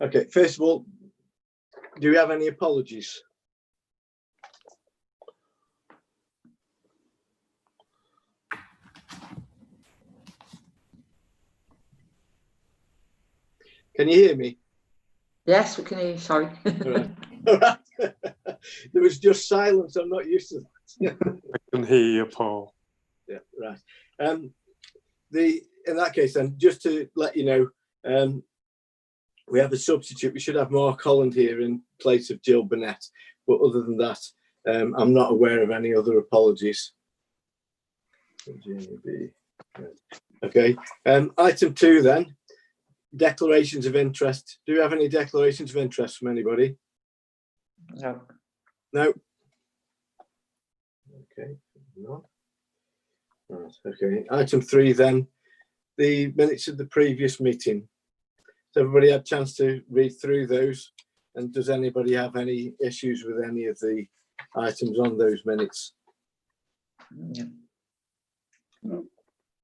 Okay, first of all, do we have any apologies? Can you hear me? Yes, we can hear you, sorry. All right. There was just silence. I'm not used to that. I can hear you, Paul. Yeah, right. In that case, then, just to let you know, we have a substitute. We should have Mark Holland here in place of Jill Burnett. But other than that, I'm not aware of any other apologies. Okay. Item 2 then. Declarations of interest. Do we have any declarations of interest from anybody? No. No. Okay. No. Right. Okay. Item 3 then. The minutes of the previous meeting. Has everybody had a chance to read through those? And does anybody have any issues with any of the items on those minutes? No.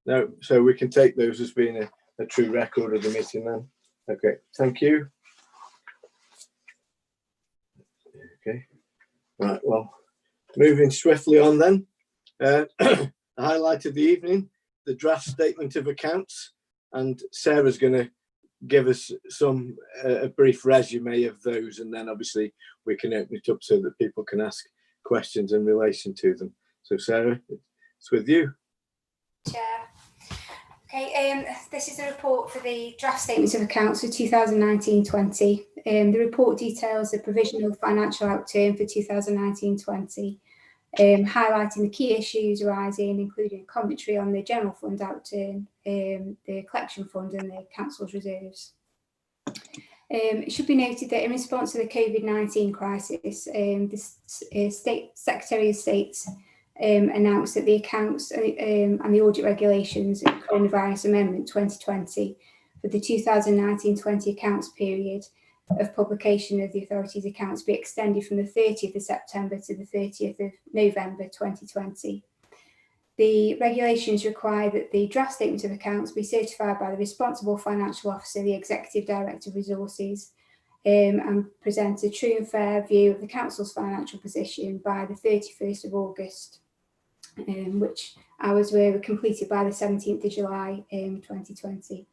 No. So we can take those as being a true record of the meeting then. Okay, thank you. Okay, right, well, moving swiftly on then. The highlight of the evening, the draft statement of accounts, and Sarah's going to give us a brief resume of those, and then obviously we can open it up so that people can ask questions in relation to them. So Sarah, it's with you. Chair. Okay, this is the report for the draft statements of accounts for 2019-20. The report details the provisional financial outturn for 2019-20, highlighting the key issues arising, including commentary on the general fund outturn, the collection fund and the council's reserves. It should be noted that in response to the COVID-19 crisis, the Secretary of State announced that the accounts and the audit regulations in Coronavirus Amendment 2020 for the 2019-20 accounts period of publication of the authority's accounts be extended from the 30th of September to the 30th of November 2020. The regulations require that the draft statement of accounts be certified by the responsible financial officer, the Executive Director of Resources, and present a true and fair view of the council's financial position by the 31st of August, which hours were completed by the 17th of July 2020.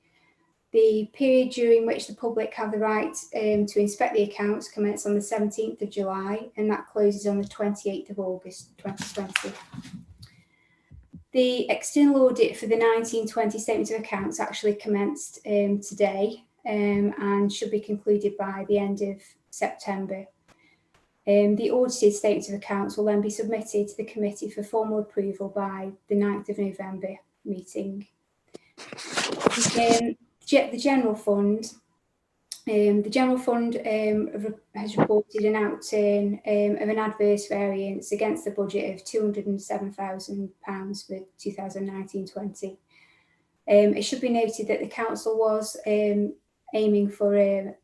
The period during which the public have the right to inspect the accounts commences on the 17th of July, and that closes on the 28th of August 2020. The external audit for the 1920 statement of accounts actually commenced today and should be concluded by the end of September. The audited statements of accounts will then be submitted to the committee for formal approval by the 9th of November meeting. The general fund. The general fund has reported an outturn of an adverse variance against the budget of £207,000 for 2019-20. It should be noted that the council was aiming for a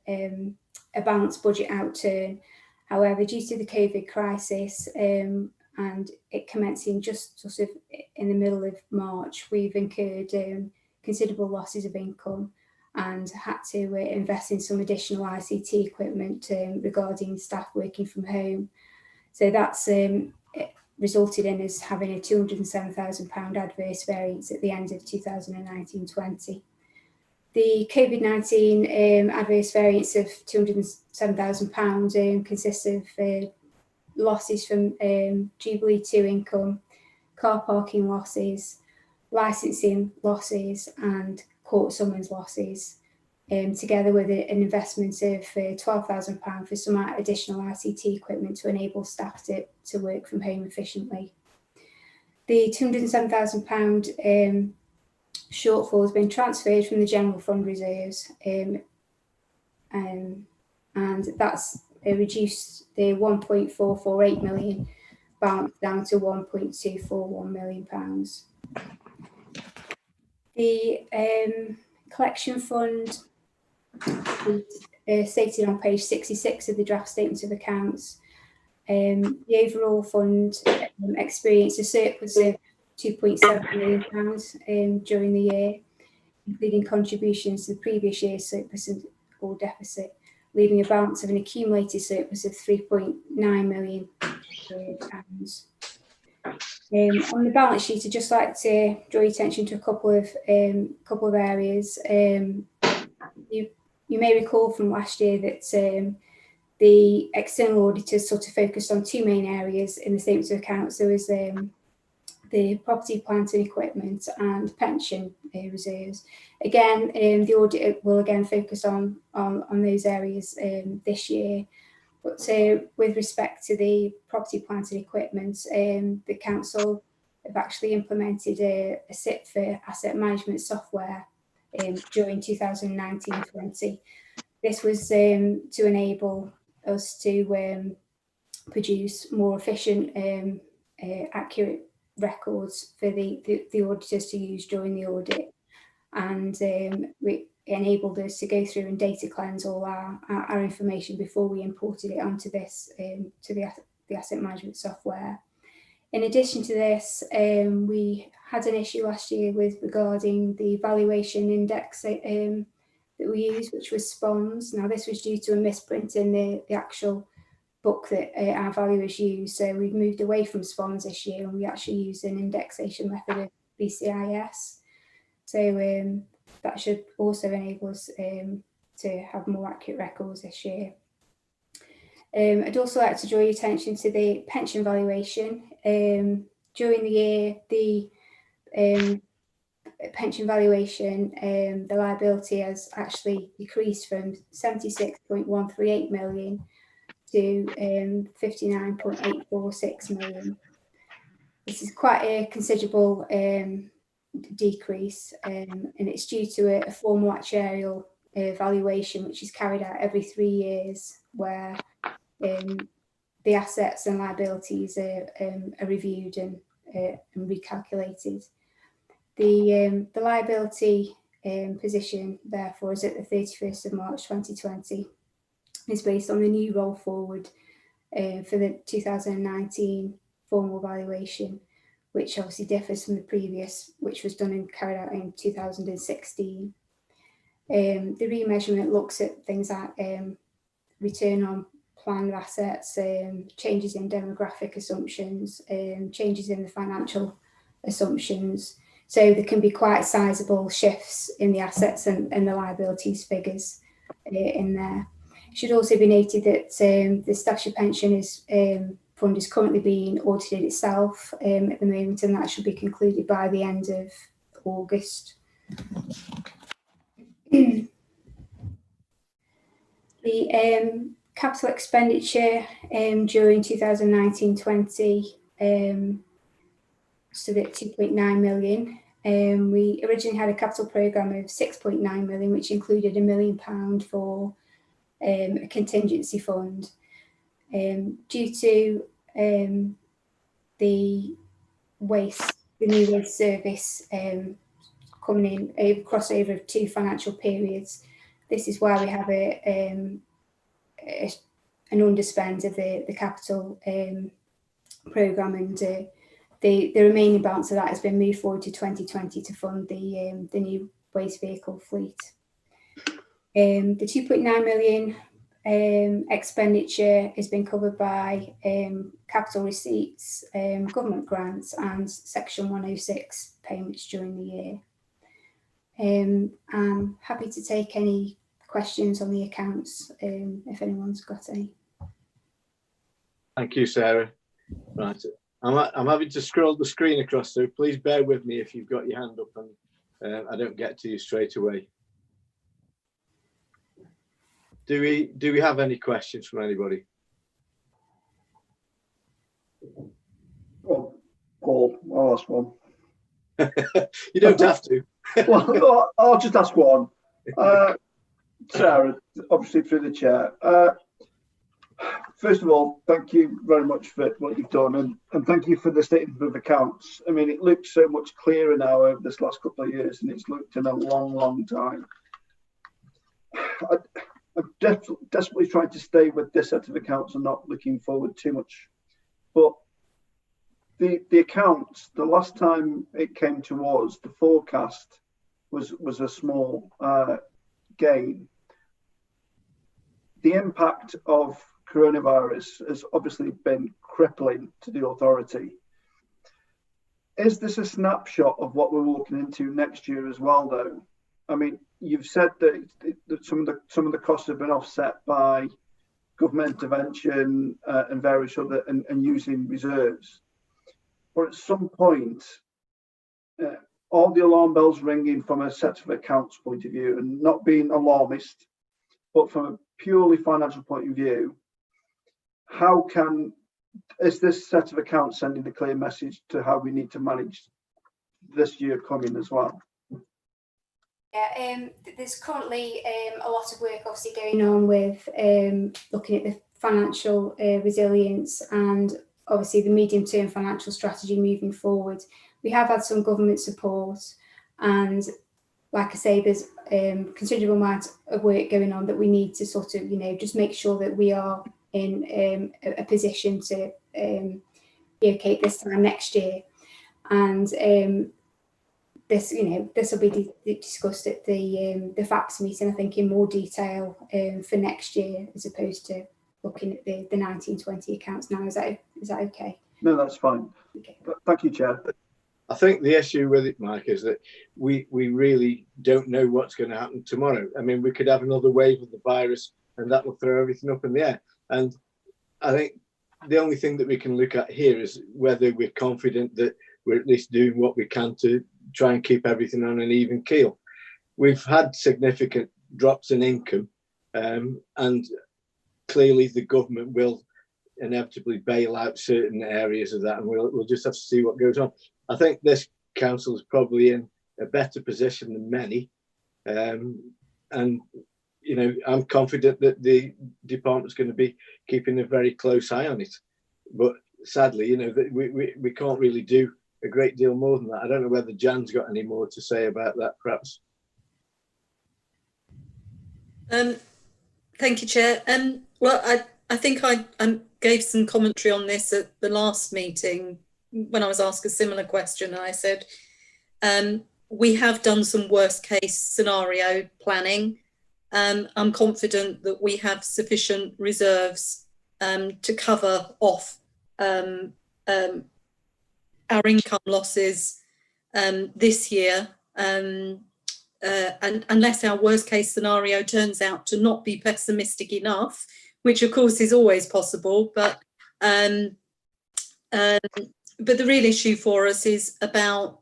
balanced budget outturn. However, due to the COVID crisis and it commencing just sort of in the middle of March, we've incurred considerable losses of income and had to invest in some additional ICT equipment regarding staff working from home. So that's resulted in us having a £207,000 adverse variance at the end of 2019-20. The COVID-19 adverse variance of £207,000 consists of losses from Jubilee 2 income, car parking losses, licensing losses and court summons losses, together with an investment of £12,000 for some additional ICT equipment to enable staff to work from home efficiently. The £207,000 shortfall has been transferred from the general fund reserves, and that's reduced the £1.448 million balance down to £1.241 million. The collection fund is stated on page 66 of the draft statement of accounts. The overall fund experienced a surplus of £2.7 million during the year, including contributions to the previous year's surplus or deficit leaving a balance of an accumulated surplus of £3.9 million. On the balance sheet, I'd just like to draw your attention to a couple of areas. You may recall from last year that the external auditors sort of focused on two main areas in the statements of accounts. There was the property, plant and equipment and pension reserves. Again, the audit will again focus on those areas this year. But with respect to the property, plant and equipment, the council have actually implemented a SIP for asset management software during 2019-20. This was to enable us to produce more efficient, accurate records for the auditors to use during the audit, and we enabled us to go through and data cleanse all our information before we imported it onto this to the asset management software. In addition to this, we had an issue last year regarding the Valuation Index that we used, which was SPONS. Now this was due to a misprint in the actual book that our valuers use. So we've moved away from SPONS this year, and we actually use an indexation method of BCIS. So that should also enable us to have more accurate records this year. I'd also like to draw your attention to the pension valuation. During the year, the pension valuation, the liability has actually decreased from 76.138 million to 59.846 million. This is quite a considerable decrease, and it's due to a formal actuarial valuation which is carried out every 3 years, where the assets and liabilities are reviewed and recalculated. The liability position, therefore, is at the 31st of March 2020. It's based on the new roll forward for the 2019 formal valuation, which obviously differs from the previous, which was done and carried out in 2016. The remeasurement looks at things like return on planned assets, changes in demographic assumptions, changes in the financial assumptions. So there can be quite sizable shifts in the assets and the liabilities figures in there. It should also be noted that the statutory pension fund is currently being audited itself at the moment, and that should be concluded by the end of August. The capital expenditure during 2019-20 stood at 2.9 million. We originally had a capital programme of 6.9 million, which included £1 million for a contingency fund. Due to the new waste service coming in, a crossover of 2 financial periods, this is why we have an underspend of the capital programme, and the remaining balance of that has been moved forward to 2020 to fund the new waste vehicle fleet. The 2.9 million expenditure has been covered by capital receipts, government grants and Section 106 payments during the year. I'm happy to take any questions on the accounts if anyone's got any. Thank you, Sarah. Right, I'm having to scroll the screen across, so please bear with me if you've got your hand up and I don't get to you straight away. Do we have any questions from anybody? Well, Paul, I'll ask one. You don't have to. Well, I'll just ask one. Sarah, obviously through the chair. First of all, thank you very much for what you've done, and thank you for the statement of accounts. I mean, it looks so much clearer now over this last couple of years, and it's looked in a long, long time. I'm desperately trying to stay with this set of accounts and not looking forward too much. But the accounts, the last time it came to us, the forecast was a small gain. the impact of coronavirus has obviously been crippling to the authority. Is this a snapshot of what we're walking into next year as well, though? I mean, you've said that some of the costs have been offset by government intervention and various other and using reserves. But at some point, all the alarm bells ringing from a set of accounts point of view, and not being alarmist, but from a purely financial point of view, is this set of accounts sending the clear message to how we need to manage this year coming as well? Yeah, there's currently a lot of work obviously going on with looking at the financial resilience and obviously the medium-term financial strategy moving forward. We have had some government support, and like I say, there's considerable amount of work going on that we need to sort of, just make sure that we are in a position to be okay this time next year. And this will be discussed at the FAPS meeting, I think, in more detail for next year, as opposed to looking at the 1920 accounts now. Is that okay? No, that's fine. Okay. Thank you, Chair. I think the issue with it, Mike, is that we really don't know what's going to happen tomorrow. I mean, we could have another wave of the virus and that will throw everything up in the air. And I think the only thing that we can look at here is whether we're confident that we're at least doing what we can to try and keep everything on an even keel. We've had significant drops in income, and clearly the government will inevitably bail out certain areas of that, and we'll just have to see what goes on. I think this council is probably in a better position than many, and I'm confident that the department's going to be keeping a very close eye on it. But sadly, we can't really do a great deal more than that. I don't know whether Jan's got any more to say about that, perhaps. Thank you, Chair. Well, I think I gave some commentary on this at the last meeting when I was asked a similar question. And I said, we have done some worst case scenario planning. I'm confident that we have sufficient reserves to cover off our income losses this year, and unless our worst case scenario turns out to not be pessimistic enough, which of course is always possible, but the real issue for us is about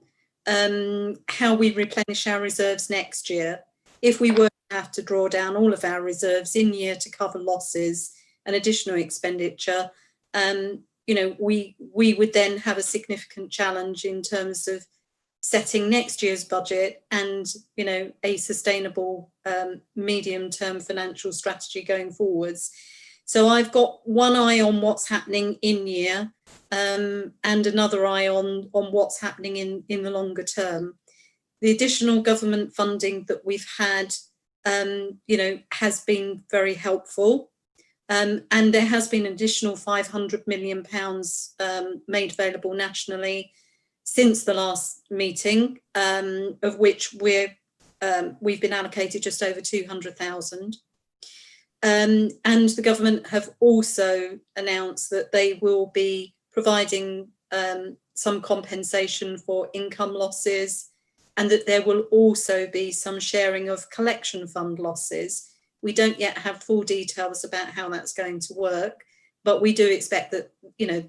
how we replenish our reserves next year. If we were to have to draw down all of our reserves in year to cover losses and additional expenditure, we would then have a significant challenge in terms of setting next year's budget and, a sustainable medium-term financial strategy going forwards. So I've got one eye on what's happening in year and another eye on what's happening in the longer term. The additional government funding that we've had, has been very helpful. And there has been an additional £500 million made available nationally since the last meeting, of which we've been allocated just over 200,000. And the government have also announced that they will be providing some compensation for income losses, and that there will also be some sharing of collection fund losses. We don't yet have full details about how that's going to work, but we do expect that,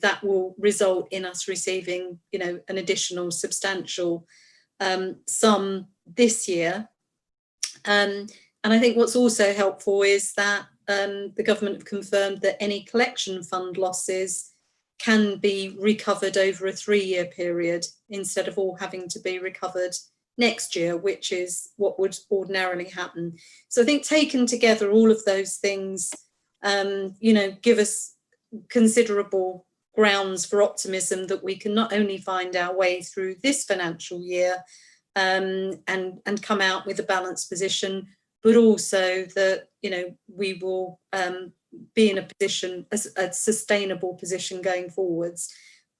that will result in us receiving, an additional substantial sum this year. And I think what's also helpful is that the government have confirmed that any collection fund losses can be recovered over a 3-year period instead of all having to be recovered next year, which is what would ordinarily happen. So I think taken together, all of those things, give us considerable grounds for optimism that we can not only find our way through this financial year and come out with a balanced position, but also that, we will be in a position, a sustainable position going forwards.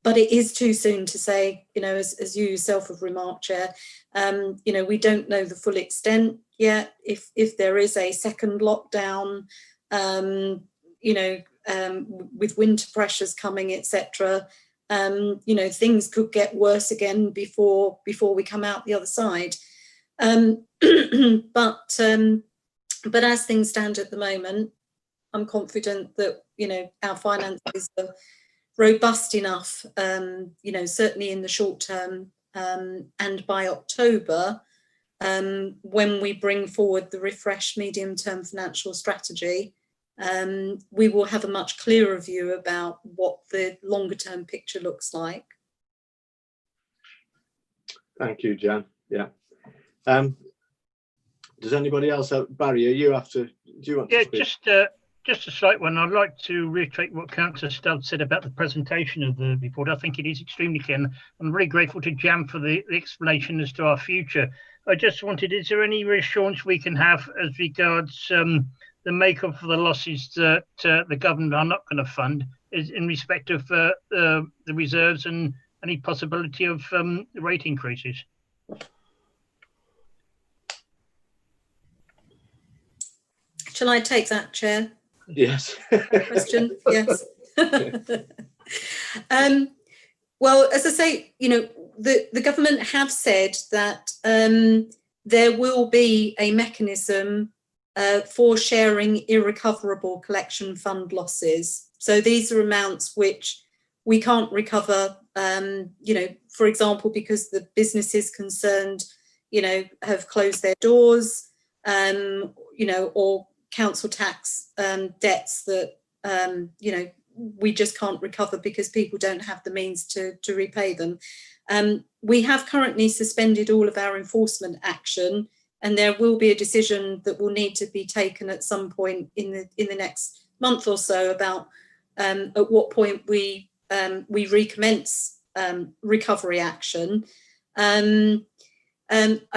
But it is too soon to say, as you yourself have remarked, Chair, we don't know the full extent yet. If there is a second lockdown, with winter pressures coming, etc. Things could get worse again before we come out the other side. But as things stand at the moment, I'm confident that our finances are robust enough, certainly in the short term, and by October, when we bring forward the refreshed medium-term financial strategy, we will have a much clearer view about what the longer-term picture looks like. Thank you, Jan. Yeah. Does anybody else have, Barry, do you want to speak? Just a slight one. I'd like to reiterate what Councillor Stubbs said about the presentation of the report. I think it is extremely clear, and I'm very grateful to Jan for the explanation as to our future. I just wanted, is there any reassurance we can have as regards the makeup of the losses that the government are not going to fund, is in respect of the reserves and any possibility of rate increases? Shall I take that, Chair? Yes. Question? Yes. Well, as I say, the government have said that there will be a mechanism for sharing irrecoverable collection fund losses. So these are amounts which we can't recover, for example, because the businesses concerned, have closed their doors, or council tax debts that, we just can't recover because people don't have the means to repay them. We have currently suspended all of our enforcement action, and there will be a decision that will need to be taken at some point in the next month or so about at what point we recommence recovery action. I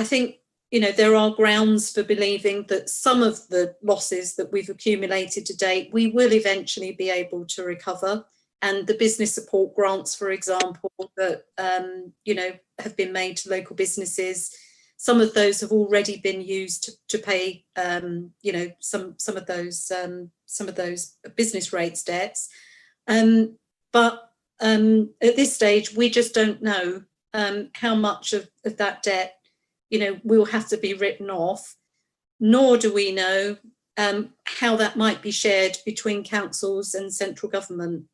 think there are grounds for believing that some of the losses that we've accumulated to date, we will eventually be able to recover. And the business support grants, for example, that, have been made to local businesses, some of those have already been used to pay, some of those business rates debts. But at this stage, we just don't know how much of that debt will have to be written off, nor do we know how that might be shared between councils and central government.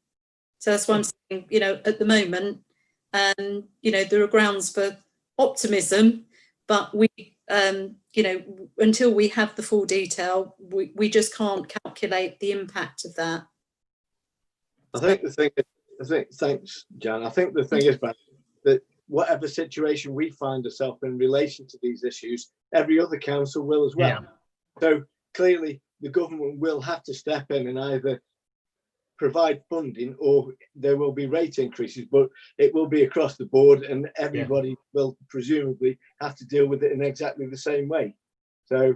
So that's why I'm saying, at the moment, there are grounds for optimism, but we, until we have the full detail, we just can't calculate the impact of that. Thanks, Jan. I think the thing is, that whatever situation we find ourselves in relation to these issues, every other council will as well. Yeah. So clearly the government will have to step in and either provide funding or there will be rate increases, but it will be across the board and everybody will presumably have to deal with it in exactly the same way. So,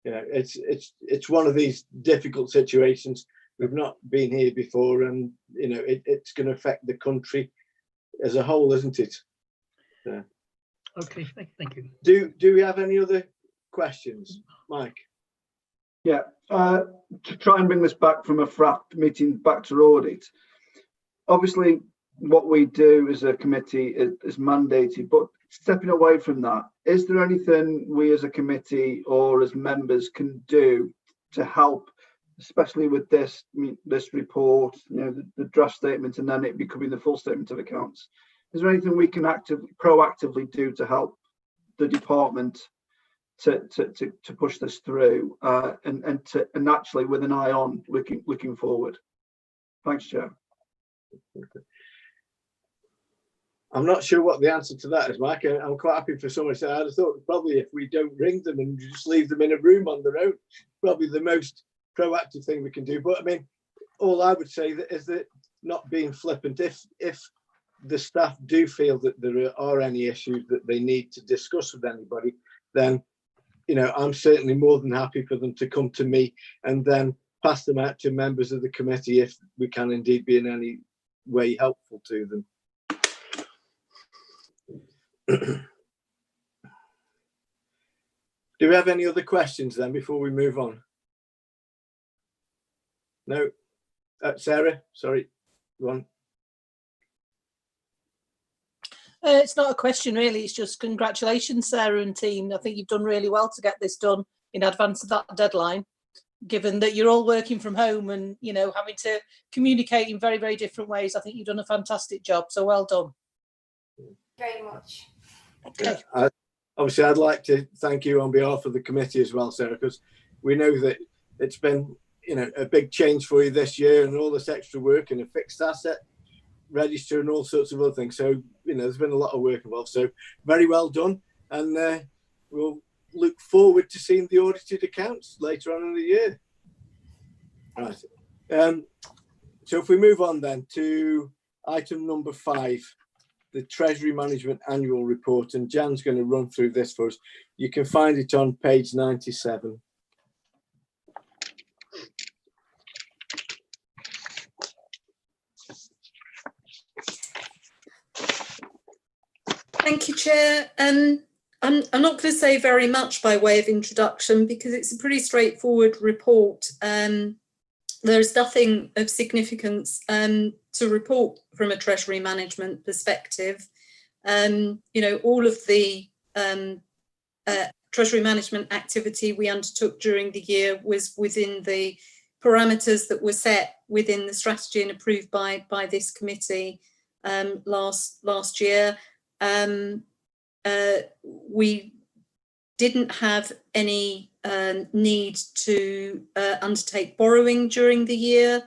it's one of these difficult situations. We've not been here before, and it's going to affect the country as a whole, isn't it? Okay, thank you. Do we have any other questions, Mike? Yeah, to try and bring this back from a FRAP meeting back to audit. Obviously, what we do as a committee is mandated, but stepping away from that, is there anything we as a committee or as members can do to help, especially with this report, the draft statement, and then it becoming the full statement of accounts? Is there anything we can proactively do to help the department to push this through, and actually with an eye on looking forward? Thanks, Chair. I'm not sure what the answer to that is, Mike. I'm quite happy for someone to say. I'd have thought probably if we don't ring them and just leave them in a room on their own, probably the most proactive thing we can do. But I mean, all I would say is that not being flippant. If the staff do feel that there are any issues that they need to discuss with anybody, then I'm certainly more than happy for them to come to me and then pass them out to members of the committee if we can indeed be in any way helpful to them. Do we have any other questions then before we move on? No. Sarah, sorry, go on. It's not a question really, it's just congratulations, Sarah and team. I think you've done really well to get this done in advance of that deadline, given that you're all working from home and, you know, having to communicate in very, very different ways. I think you've done a fantastic job, so well done. Very much. Okay. Yeah, obviously, I'd like to thank you on behalf of the committee as well, Sarah, because we know that it's been, you know, a big change for you this year and all this extra work and a fixed asset register and all sorts of other things. So, you know, there's been a lot of work involved. So very well done. And we'll look forward to seeing the audited accounts later on in the year. Right. So if we move on then to item number 5, the Treasury Management Annual Report, and Jan's going to run through this for us. You can find it on page 97. Thank you, Chair. I'm not going to say very much by way of introduction because it's a pretty straightforward report. There's nothing of significance to report from a Treasury management perspective. You know, all of the Treasury management activity we undertook during the year was within the parameters that were set within the strategy and approved by this committee last year. We didn't have any need to undertake borrowing during the year,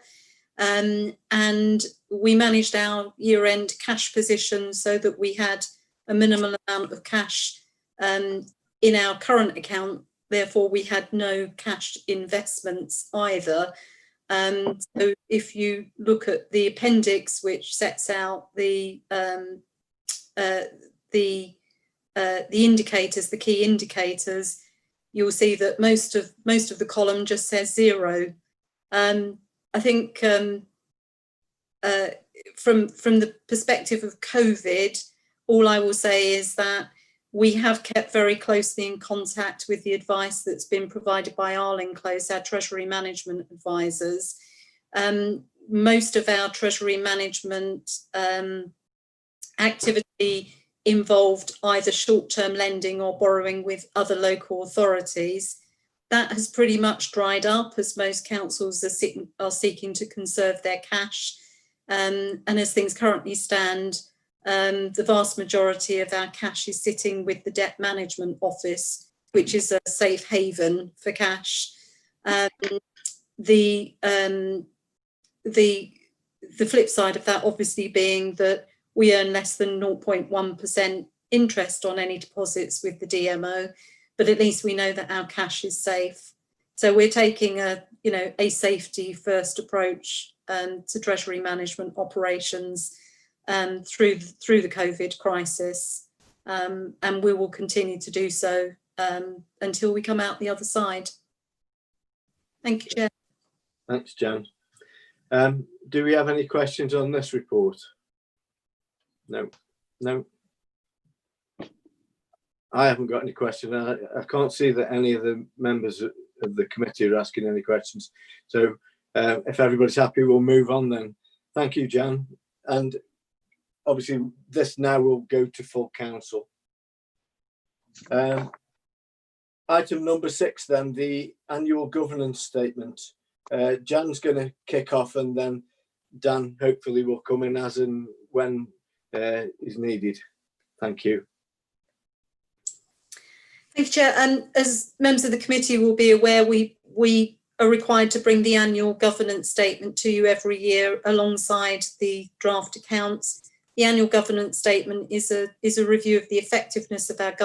and we managed our year-end cash position so that we had a minimal amount of cash in our current account. Therefore, we had no cash investments either. So if you look at the appendix, which sets out the indicators, the key indicators, you'll see that most of the column just says 0. I think from the perspective of COVID, all I will say is that we have kept very closely in contact with the advice that's been provided by Arlene Close, our Treasury Management Advisors. Most of our Treasury Management activity involved either short-term lending or borrowing with other local authorities. That has pretty much dried up as most councils are seeking to conserve their cash. And as things currently stand, the vast majority of our cash is sitting with the Debt Management Office, which is a safe haven for cash. The flip side of that obviously being that we earn less than 0.1% interest on any deposits with the DMO, but at least we know that our cash is safe. So we're taking a safety first approach to Treasury management operations through the COVID crisis, and we will continue to do so until we come out the other side. Thank you, Chair. Thanks, Jan. Do we have any questions on this report? No. I haven't got any questions. I can't see that any of the members of the committee are asking any questions. So if everybody's happy, we'll move on then. Thank you, Jan. And obviously this now will go to full council. Item number 6 then, the annual governance statement. Jan's going to kick off and then Dan hopefully will come in as and when is needed. Thank you. Thank you, Chair. And as members of the committee will be aware, we are required to bring the annual governance statement to you every year alongside the draft accounts. The annual governance statement is a review of the effectiveness of our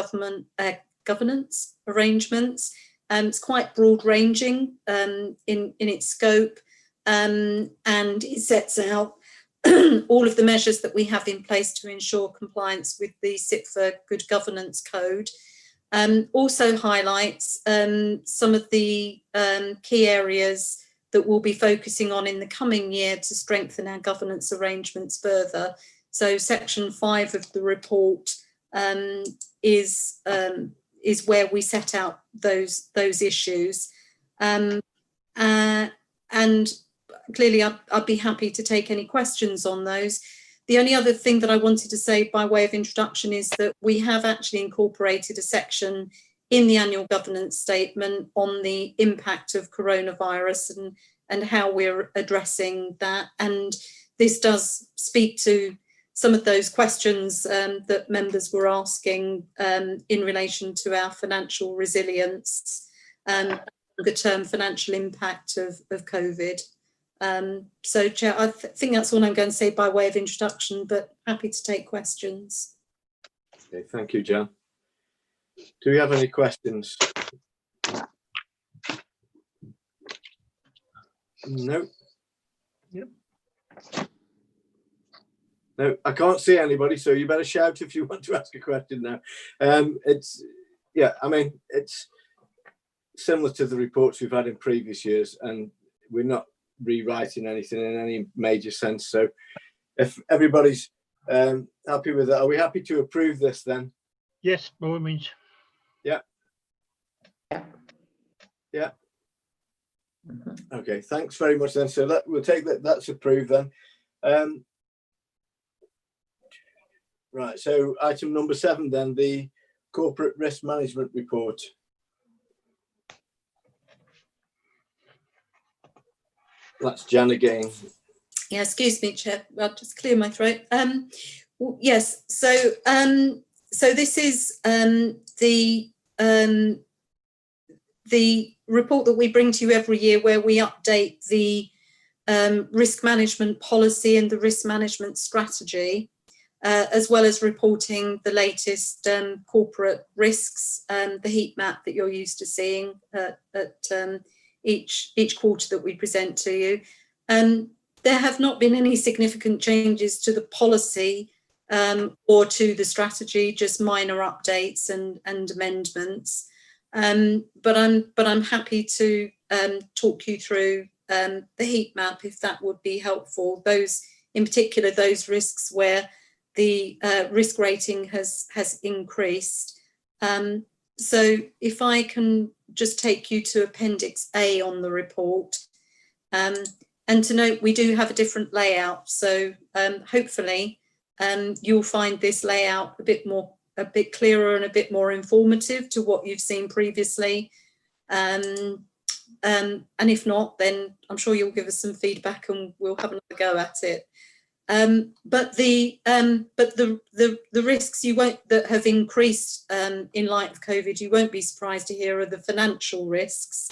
governance arrangements. It's quite broad ranging in its scope, and it sets out all of the measures that we have in place to ensure compliance with the SIPFA Good Governance Code. Also highlights some of the key areas that we'll be focusing on in the coming year to strengthen our governance arrangements further. So section 5 of the report is where we set out those issues. And clearly I'd be happy to take any questions on those. The only other thing that I wanted to say by way of introduction is that we have actually incorporated a section in the annual governance statement on the impact of coronavirus and how we're addressing that. And this does speak to some of those questions that members were asking in relation to our financial resilience and the term financial impact of COVID. So, Chair, I think that's all I'm going to say by way of introduction, but happy to take questions. Okay, thank you, Jan. Do we have any questions? No. Yep. No, I can't see anybody, so you better shout if you want to ask a question now. It's similar to the reports we've had in previous years, and we're not rewriting anything in any major sense. So if everybody's happy with that, are we happy to approve this then? Yes, by all means. Yeah. Mhm. Okay, thanks very much then. So we'll take that, that's approved then. Right, so item number 7 then, the corporate risk management report. That's Jan again. Yeah, excuse me, Chair. I'll just clear my throat. Yes, so this is the report that we bring to you every year, where we update the risk management policy and the risk management strategy, as well as reporting the latest corporate risks, the heat map that you're used to seeing at each quarter that we present to you. There have not been any significant changes to the policy or to the strategy, just minor updates and amendments. But I'm happy to talk you through the heat map if that would be helpful. Those, in particular, those risks where the risk rating has increased. So if I can just take you to Appendix A on the report, and to note we do have a different layout. So hopefully you'll find this layout a bit clearer and a bit more informative to what you've seen previously. And if not, then I'm sure you'll give us some feedback and we'll have another go at it. But the risks that have increased in light of COVID, you won't be surprised to hear, are the financial risks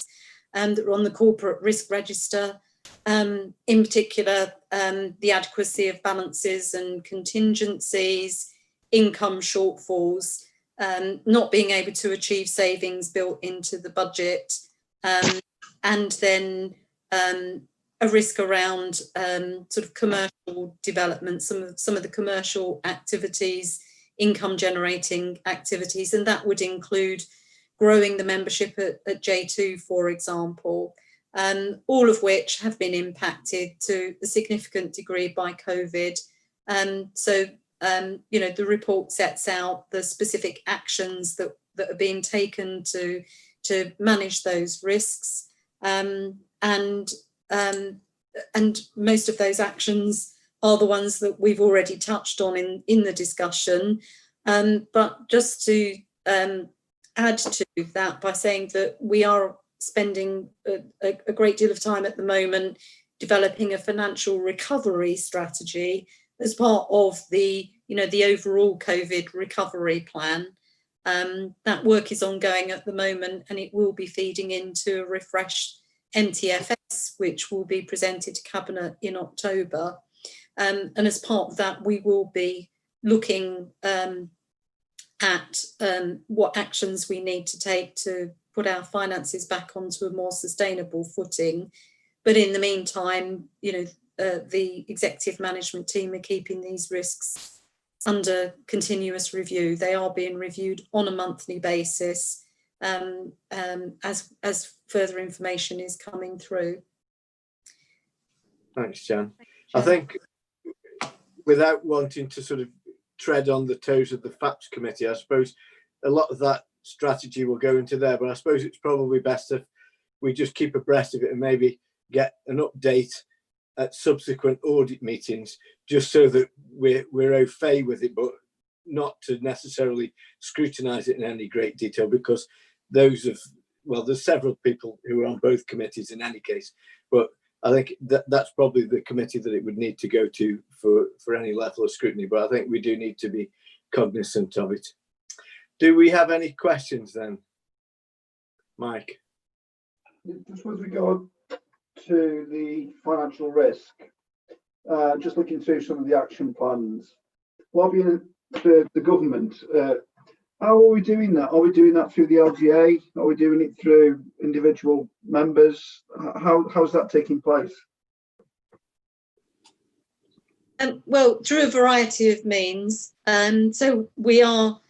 that are on the corporate risk register. In particular, the adequacy of balances and contingencies, income shortfalls, not being able to achieve savings built into the budget, and then a risk around sort of commercial development, some of the commercial activities, income generating activities, and that would include growing the membership at J2, for example, all of which have been impacted to a significant degree by COVID. So, the report sets out the specific actions that are being taken to manage those risks. And most of those actions are the ones that we've already touched on in the discussion. But just to add to that by saying that we are spending a great deal of time at the moment developing a financial recovery strategy as part of the overall COVID recovery plan. That work is ongoing at the moment, and it will be feeding into a refreshed MTFS, which will be presented to Cabinet in October. And as part of that, we will be looking at what actions we need to take to put our finances back onto a more sustainable footing. But in the meantime, the executive management team are keeping these risks under continuous review. They are being reviewed on a monthly basis as further information is coming through. Thanks, Jan. I think, without wanting to sort of tread on the toes of the FAPS committee, I suppose a lot of that strategy will go into there, but I suppose it's probably best if we just keep abreast of it and maybe get an update at subsequent audit meetings, just so that we're au fait with it, but not to necessarily scrutinise it in any great detail, because there's several people who are on both committees in any case, but I think that's probably the committee that it would need to go to for any level of scrutiny, but I think we do need to be cognizant of it. Do we have any questions then, Mike? Just with regard to the financial risk, just looking through some of the action plans, lobbying the government, how are we doing that? Are we doing that through the LGA? Are we doing it through individual members? How's that taking place? Well, through a variety of means. So we are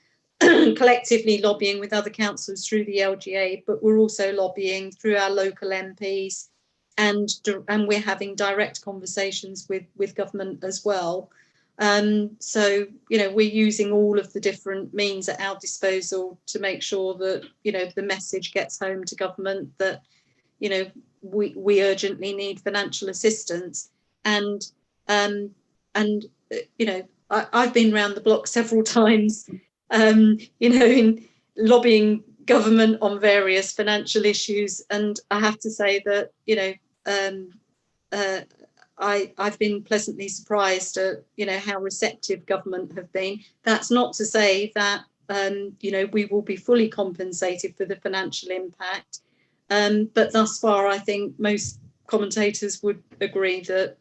collectively lobbying with other councils through the LGA, but we're also lobbying through our local MPs, and we're having direct conversations with government as well. So, we're using all of the different means at our disposal to make sure that, the message gets home to government that, we urgently need financial assistance. And I've been round the block several times, in lobbying government on various financial issues. And I have to say that, I've been pleasantly surprised at, how receptive government have been. That's not to say that, we will be fully compensated for the financial impact. But thus far, I think most commentators would agree that,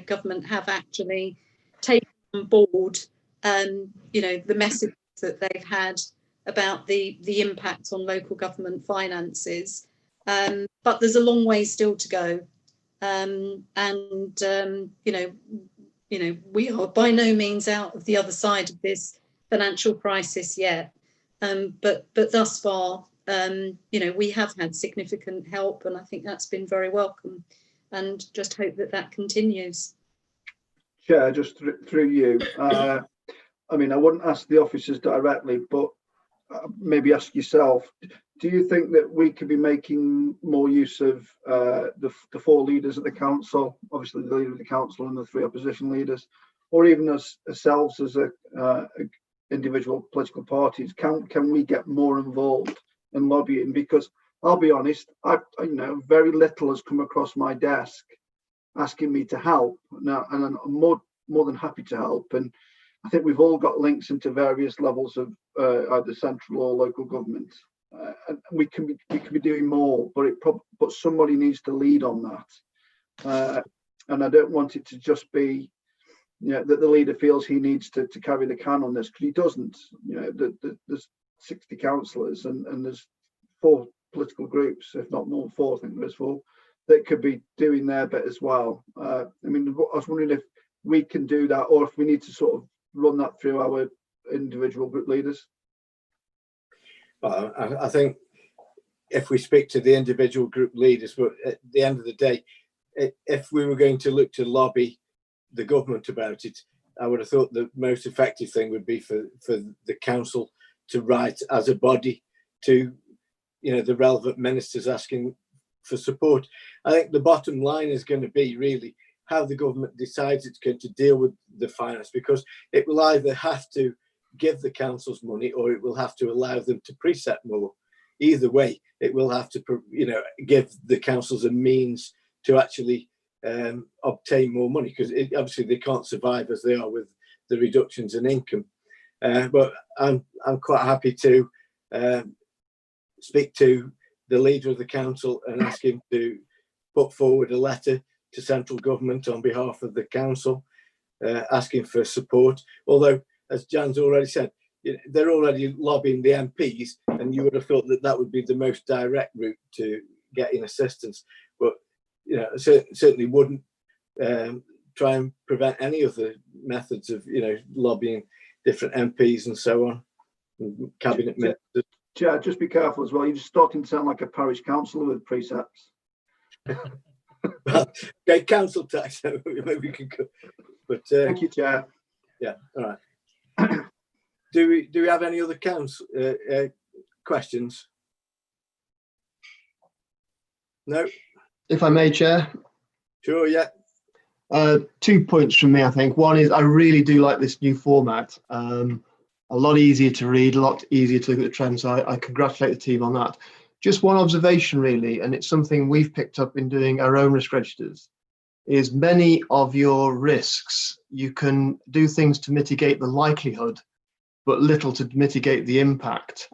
government have actually taken on board, the message that they've had about the impact on local government finances. But there's a long way still to go. We are by no means out of the other side of this financial crisis yet. But thus far, we have had significant help, and I think that's been very welcome, and just hope that continues. Chair, just through you, I wouldn't ask the officers directly, but maybe ask yourself, do you think that we could be making more use of the four leaders of the council, obviously the leader of the council and the three opposition leaders, or even ourselves as individual political parties? Can we get more involved in lobbying? Because I'll be honest, very little has come across my desk asking me to help now, and I'm more than happy to help. And I think we've all got links into various levels of either central or local government, and we can be doing more. But somebody needs to lead on that, and I don't want it to just be, that the leader feels he needs to carry the can on this, because he doesn't. There's 60 councillors and there's 4 political groups, if not more than 4. I think there's 4 that could be doing their bit as well. I was wondering if we can do that, or if we need to sort of run that through our individual group leaders. Well, I think if we speak to the individual group leaders, but at the end of the day, if we were going to look to lobby the government about it, I would have thought the most effective thing would be for the council to write as a body to, the relevant ministers asking for support. I think the bottom line is going to be really how the government decides it's going to deal with the finance, because it will either have to give the councils money or it will have to allow them to preset more. Either way, it will have to, give the councils a means to actually obtain more money, because obviously they can't survive as they are with the reductions in income. But I'm quite happy to speak to the leader of the council and ask him to put forward a letter to central government on behalf of the council, asking for support. Although, as Jan's already said, they're already lobbying the MPs, and you would have thought that would be the most direct route to getting assistance. But certainly wouldn't try and prevent any of the methods of lobbying different MPs and so on, and cabinet ministers. Chair, just be careful as well. You're just starting to sound like a parish councillor with precepts. Well, okay, council tax. Maybe we can go. But thank you, Chair. Yeah, all right. Do we have any other questions? No. If I may, Chair. Sure, yeah. 2 points from me, I think. One is I really do like this new format. A lot easier to read, a lot easier to look at the trends. So I congratulate the team on that. Just one observation, really, and it's something we've picked up in doing our own risk registers, is many of your risks, you can do things to mitigate the likelihood, but little to mitigate the impact.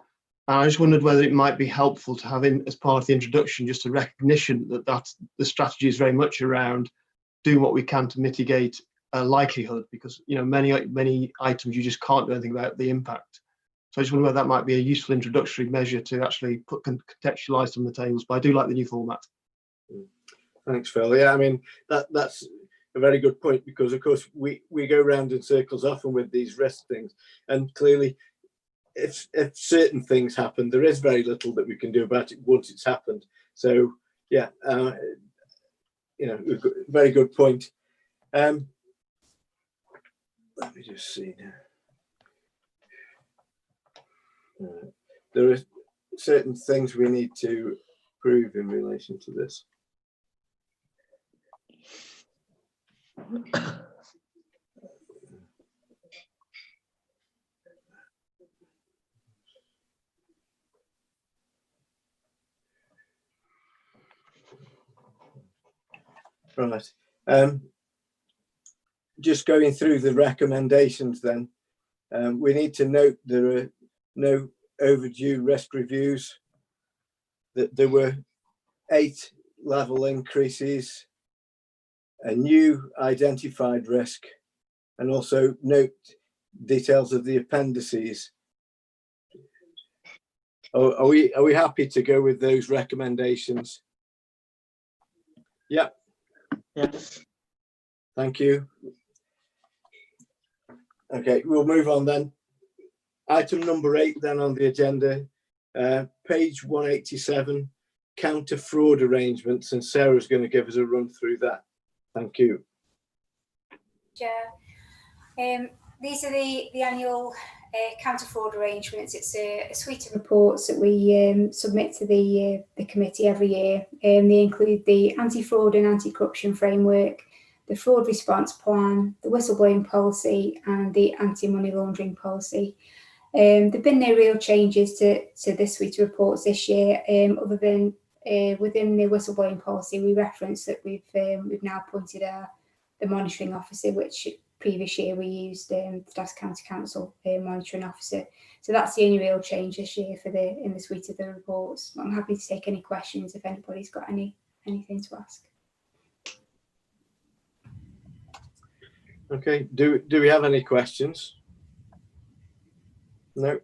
And I just wondered whether it might be helpful to have in, as part of the introduction, just a recognition that the strategy is very much around doing what we can to mitigate likelihood, because many items you just can't do anything about the impact. So I just wonder whether that might be a useful introductory measure to actually contextualise some of the tables. But I do like the new format. Thanks, Phil. Yeah, I mean that's a very good point, because of course we go round in circles often with these risk things, and clearly if certain things happen, there is very little that we can do about it once it's happened. So yeah, we've got a very good point. Let me just see now. There are certain things we need to prove in relation to this. Right. Just going through the recommendations then, we need to note there are no overdue risk reviews, that there were 8 level increases, a new identified risk, and also note details of the appendices. Are we happy to go with those recommendations? Yeah. Yes. Thank you. Okay, we'll move on then. Item number 8 then on the agenda, page 187, counter fraud arrangements, and Sarah's going to give us a run through that. Thank you. Yeah. These are the annual counter fraud arrangements. It's a suite of reports that we submit to the committee every year. They include the anti-fraud and anti-corruption framework, the fraud response plan, the whistleblowing policy, and the anti-money laundering policy. There have been no real changes to this suite of reports this year, other than within the whistleblowing policy, we reference that we've now appointed the monitoring officer, which previous year we used the Staffs County Council monitoring officer. So that's the only real change this year in the suite of the reports. I'm happy to take any questions if anybody's got anything to ask. Okay, do we have any questions? No.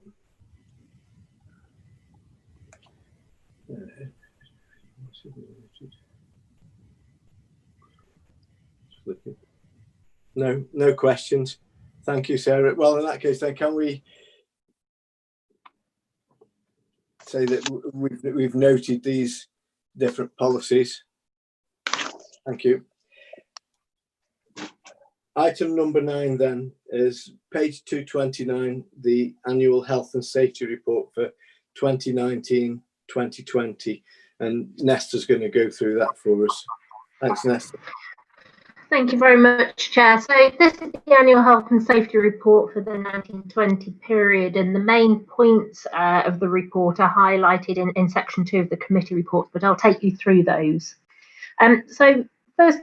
No questions. Thank you, Sarah. Well, in that case, then can we say that we've noted these different policies? Thank you. Item number 9 then is page 229, the annual health and safety report for 2019-2020, and Nesta's going to go through that for us. Thanks, Nesta. Thank you very much, Chair. So this is the annual health and safety report for the 1920 period, and the main points of the report are highlighted in section 2 of the committee reports, but I'll take you through those. So first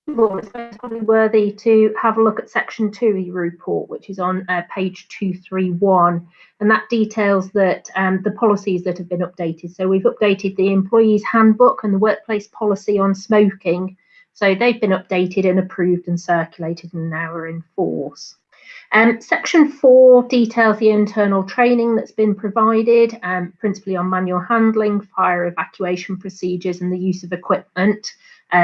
of all, it's probably worthy to have a look at section 2 of your report, which is on page 231, and that details that the policies that have been updated. So we've updated the employees handbook and the workplace policy on smoking. So they've been updated and approved and circulated and now are in force. Section 4 details the internal training that's been provided, principally on manual handling, fire evacuation procedures and the use of equipment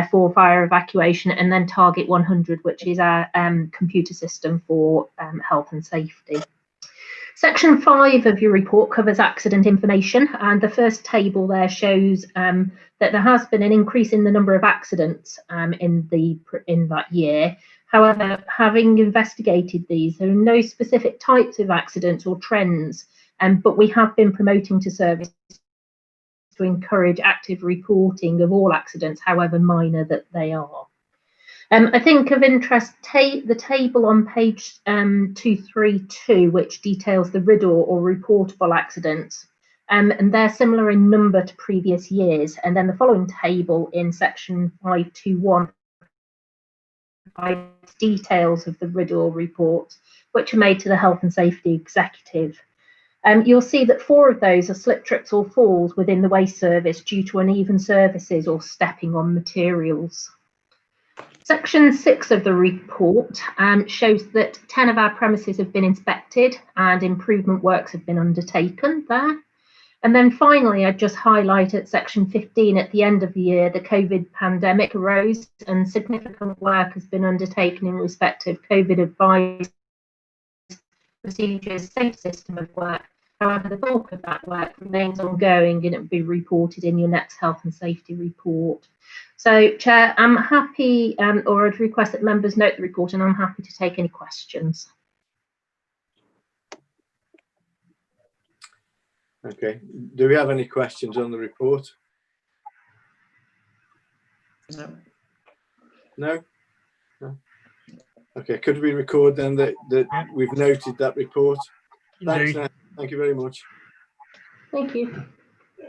for fire evacuation, and then Target 100, which is our computer system for health and safety. Section 5 of your report covers accident information, and the first table there shows that there has been an increase in the number of accidents in that year. However, having investigated these, there are no specific types of accidents or trends, but we have been promoting to service to encourage active reporting of all accidents, however minor that they are. I think of interest, the table on page 232, which details the RIDDOR or reportable accidents, and they're similar in number to previous years. And then the following table in section 521 provides details of the RIDDOR reports, which are made to the Health and Safety Executive. You'll see that 4 of those are slip, trips or falls within the waste service due to uneven surfaces or stepping on materials. Section 6 of the report shows that 10 of our premises have been inspected and improvement works have been undertaken there. And then finally, I'd just highlight at section 15 at the end of the year, the COVID pandemic arose and significant work has been undertaken in respect of COVID advised procedures, safe system of work. However, the bulk of that work remains ongoing and it will be reported in your next health and safety report. So, Chair, I'm happy, or I'd request that members note the report, and I'm happy to take any questions. Okay. Do we have any questions on the report? No. No? No. Okay. Could we record then that we've noted that report? Thanks, Nan. Thank you very much. Thank you.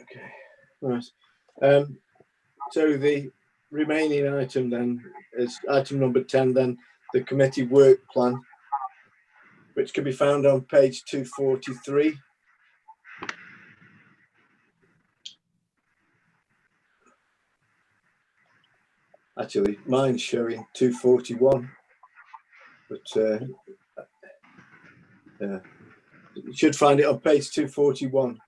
Okay. Right. So the remaining item then is item number 10, then the committee work plan, which can be found on page 243. Actually, mine's showing 241, but you should find it on page 241.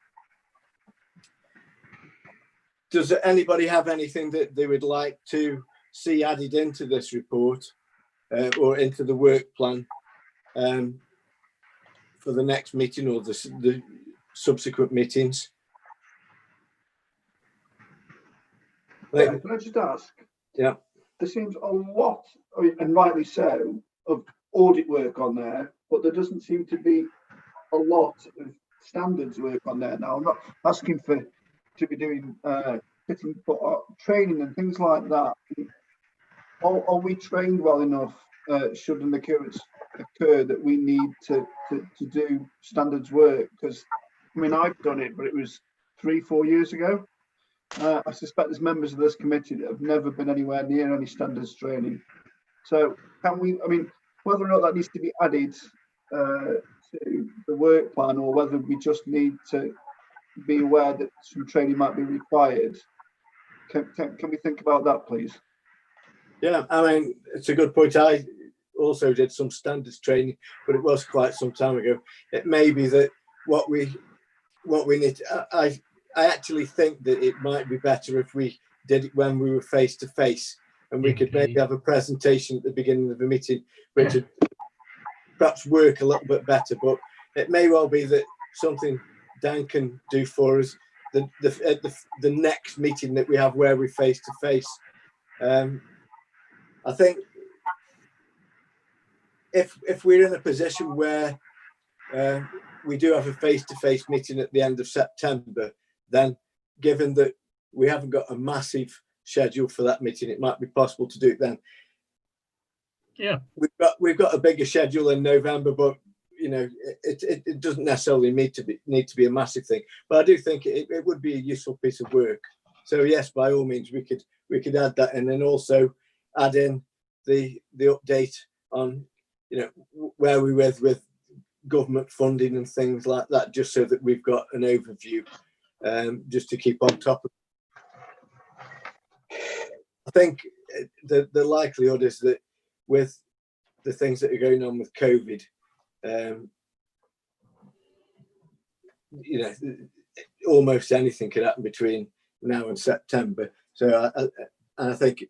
Does anybody have anything that they would like to see added into this report or into the work plan for the next meeting or the subsequent meetings? Yeah, can I just ask? Yeah. There seems a lot, I mean, and rightly so, of audit work on there, but there doesn't seem to be a lot of standards work on there. Now, I'm not asking to be doing training and things like that. Are we trained well enough should an occurrence occur that we need to do standards work? Because I mean, I've done it, but it was 3-4 years ago. I suspect there's members of this committee that have never been anywhere near any standards training. So can we, I mean, whether or not that needs to be added to the work plan, or whether we just need to be aware that some training might be required. Can we think about that, please? Yeah, I mean, it's a good point. I also did some standards training, but it was quite some time ago. It may be that what we need to, I actually think that it might be better if we did it when we were face to face, and we could maybe have a presentation at the beginning of the meeting, which would perhaps work a little bit better. But it may well be that something Dan can do for us at the next meeting that we have where we're face to face. I think if we're in a position where we do have a face-to-face meeting at the end of September, then given that we haven't got a massive schedule for that meeting, it might be possible to do it then. Yeah, we've got a bigger schedule in November, but you know, it doesn't necessarily need to be a massive thing. But I do think it would be a useful piece of work. So yes, by all means, we could add that in, and also add in the update on, you know, where we were with government funding and things like that, just so that we've got an overview, just to keep on top of it. I think the likelihood is that with the things that are going on with COVID, you know, almost anything could happen between now and September. So I think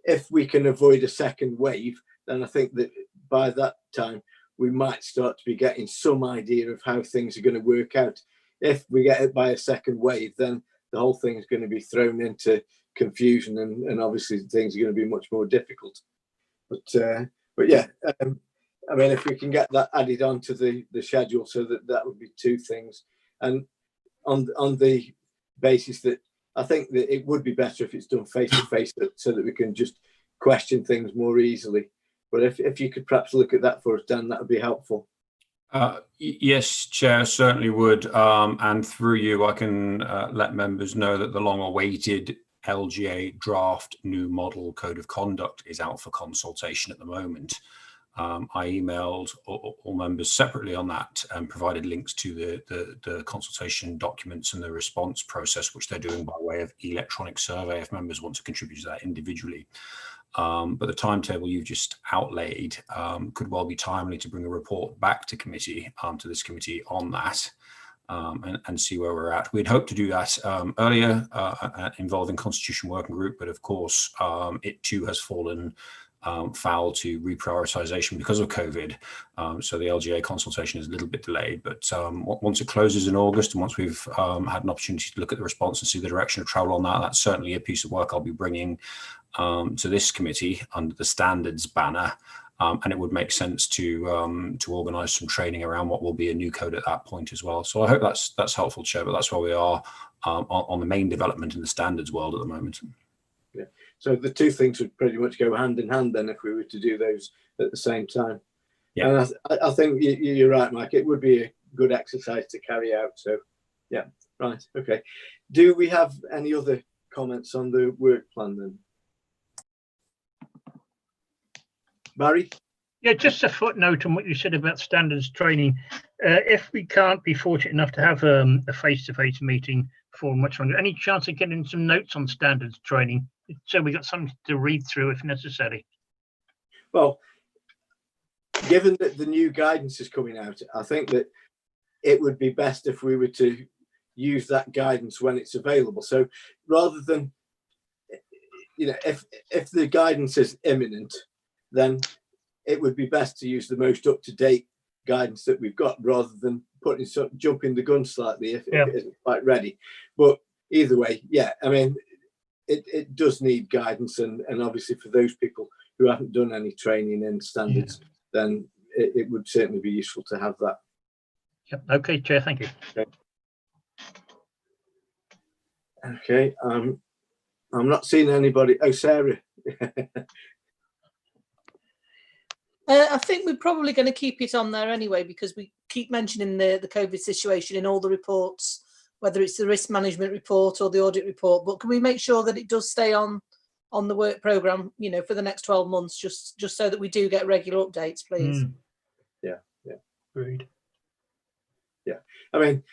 if we can avoid a second wave, then I think that by that time we might start to be getting some idea of how things are going to work out. If we get hit by a second wave, then the whole thing is going to be thrown into confusion, and obviously things are going to be much more difficult. But yeah, I mean, if we can get that added onto the schedule, so that would be two things, and on the basis that I think that it would be better if it's done face to face, so that we can just question things more easily. But if you could perhaps look at that for us, Dan, that would be helpful. Yes, Chair, certainly would. And through you, I can let members know that the long-awaited LGA draft new model code of conduct is out for consultation at the moment. I emailed all members separately on that and provided links to the consultation documents and the response process, which they're doing by way of electronic survey if members want to contribute to that individually. But the timetable you've just outlaid could well be timely to bring a report back to committee, to this committee on that, and see where we're at. We'd hoped to do that earlier, involving Constitution Working Group, but of course it too has fallen foul to reprioritization because of COVID. So the LGA consultation is a little bit delayed, but once it closes in August, and once we've had an opportunity to look at the response and see the direction of travel on that, that's certainly a piece of work I'll be bringing to this committee under the standards banner. And it would make sense to organise some training around what will be a new code at that point as well. So I hope that's helpful, Chair, but that's where we are on the main development in the standards world at the moment. Yeah. So the two things would pretty much go hand in hand then if we were to do those at the same time. Yeah. And I think you're right, Mike. It would be a good exercise to carry out. So yeah, right. Okay. Do we have any other comments on the work plan then? Barry? Yeah, just a footnote on what you said about standards training. If we can't be fortunate enough to have a face-to-face meeting for much longer, any chance of getting some notes on standards training so we got something to read through if necessary? Well, given that the new guidance is coming out, I think that it would be best if we were to use that guidance when it's available. So rather than, if the guidance is imminent, then it would be best to use the most up-to-date guidance that we've got, rather than jumping the gun slightly if it isn't quite ready. But either way, yeah, I mean, it does need guidance, and obviously for those people who haven't done any training in standards, then it would certainly be useful to have that. Yep. Okay, Chair, thank you. Okay, I'm not seeing anybody. Oh, Sarah. I think we're probably going to keep it on there anyway, because we keep mentioning the COVID situation in all the reports, whether it's the risk management report or the audit report. But can we make sure that it does stay on the work programme, for the next 12 months, just so that we do get regular updates, please? Yeah. Agreed. Yeah. I mean,